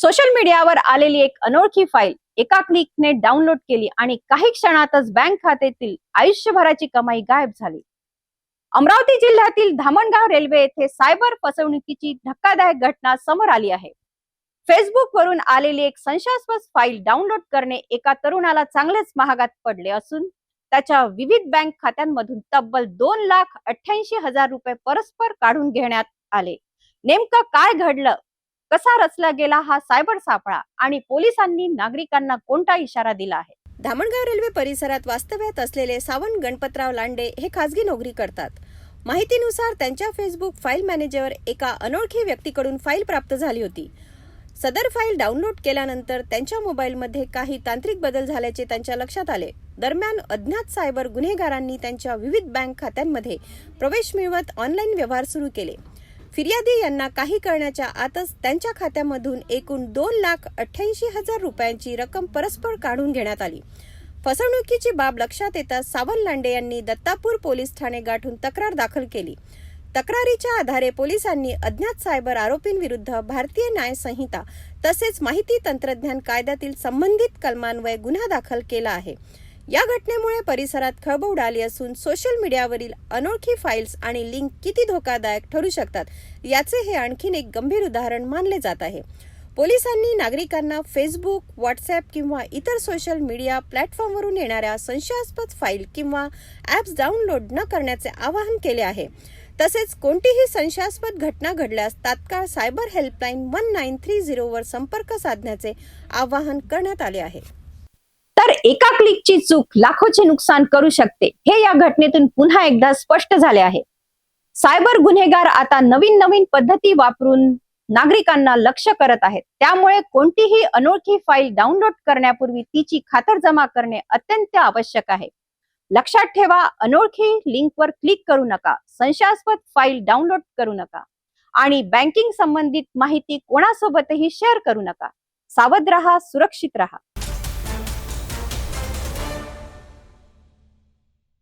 Social मीडियावर आलेली एक अनोळखी फाईल एका क्लिकने डाउनलोड केली आणि काही क्षणातच बँक खात्यातील आयुष्यभराची कमाई गायब झाली. अमरावती जिल्ह्यातील धामणगाव रेल्वे येथे सायबर फसवणुकीची धक्कादायक घटना समोर आली आहे. फेसबुक वरून आलेली एक संशयास्पद फाईल डाउनलोड करणे एका तरुणाला चांगलेच महागात पडले असून त्याच्या विविध बँक खात्यांमधून तब्बल 2,88,000 रुपये परस्पर काढून घेण्यात आले. नेमकं काय घडलं, कसा रचला गेला हा सायबर सापळा आणि पोलिसांनी नागरिकांना कोणता इशारा दिला आहे? धामणगाव रेल्वे परिसरात वास्तव्यात असलेले सावंत गणपतराव लांडे हे खासगी नोकरी करतात. माहितीनुसार त्यांच्या फेसबुक फाईल मॅनेजरवर एका अनोळखी व्यक्तीकडून फाईल प्राप्त झाली होती. सदर फाईल डाउनलोड केल्यानंतर त्यांच्या मोबाईलमध्ये काही तांत्रिक बदल झाल्याचे त्यांच्या लक्षात आले. दरम्यान अज्ञात सायबर गुन्हेगारांनी त्यांच्या विविध बँक खात्यांमध्ये प्रवेश मिळवत ऑनलाईन व्यवहार सुरू केले. फिर्यादी यांना काही करण्याच्या आतच त्यांच्या खात्यामधून एकूण 2,88,000 रुपयांची रक्कम परस्पर काढून घेण्यात आली. फसवणुकीची बाब लक्षात येताच सावंत लांडे यांनी दत्तापूर पोलीस ठाणे गाठून तक्रार दाखल केली. तक्रारीच्या आधारे पोलिसांनी अज्ञात सायबर आरोपींविरुद्ध भारतीय न्याय संहिता तसेच माहिती तंत्रज्ञान कायद्यातील संबंधित कलमान्वये गुन्हा दाखल केला आहे. या घटनेमुळे परिसरात खळबळ उडाली असून सोशल मीडियावरील अनोळखी फाईल्स आणि लिंक किती धोकादायक ठरू शकतात याचे हे आणखीन एक गंभीर उदाहरण मानले जात आहे. पोलिसांनी नागरिकांना फेसबुक, व्हॉट्सअप किंवा इतर सोशल मीडिया प्लॅटफॉर्मवरून येणाऱ्या संशयास्पद फाईल किंवा ॲप्स डाउनलोड न करण्याचे आवाहन केले आहे. तसेच कोणतीही संशयास्पद घटना घडल्यास तात्काळ सायबर हेल्पलाईन 1930 वर संपर्क साधण्याचे आवाहन करण्यात आले आहे. तर एका क्लिकची चूक लाखोचे नुकसान करू शकते हे या घटनेतून पुन्हा एकदा स्पष्ट झाले आहे. सायबर गुन्हेगार आता नवीन पद्धती वापरून नागरिकांना लक्ष्य करत आहेत. त्यामुळे कोणतीही अनोळखी फाईल डाउनलोड करण्यापूर्वी तिची खातरजमा करणे अत्यंत आवश्यक आहे. लक्षात ठेवा, अनोळखी लिंकवर क्लिक करू नका, संशयास्पद फाईल डाउनलोड करू नका आणि बँकिंग संबंधित माहिती कोणासोबतही शेअर करू नका. सावध रहा, सुरक्षित रहा.